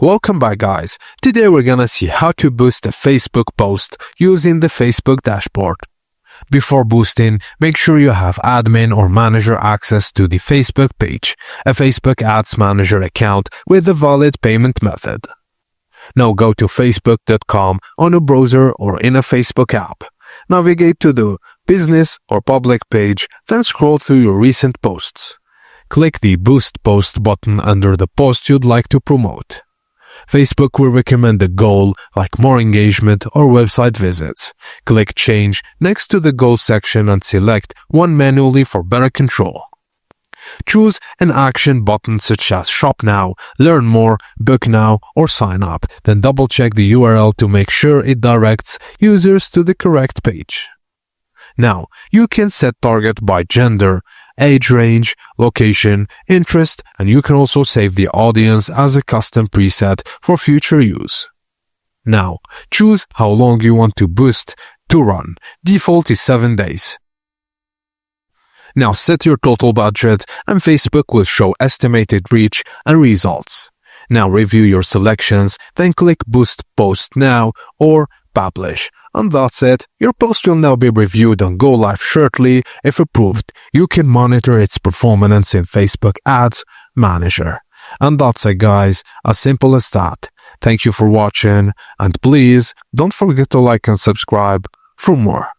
Welcome back, guys. Today we're gonna see how to boost a Facebook post using the Facebook dashboard. Before boosting, make sure you have admin or manager access to the Facebook page, a Facebook Ads Manager account with a valid payment method. Now go to facebook.com on a browser or in a Facebook app. Navigate to the business or public page, then scroll through your recent posts. Click the Boost Post button under the post you'd like to promote. Facebook will recommend a goal like more engagement or website visits. Click Change next to the Goal section and select one manually for better control. Choose an action button such as Shop Now, Learn More, Book Now, or Sign Up. Then double-check the URL to make sure it directs users to the correct page. Now, you can set target by gender, age range, location, interest, and you can also save the audience as a custom preset for future use. Now, choose how long you want to boost to run. Default is 7 days. Now set your total budget and Facebook will show estimated reach and results. Now review your selections, then click Boost Post Now or Publish. And that's it. Your post will now be reviewed and go live shortly. If approved, you can monitor its performance in Facebook Ads Manager. And that's it, guys. As simple as that. Thank you for watching, and please don't forget to like and subscribe for more.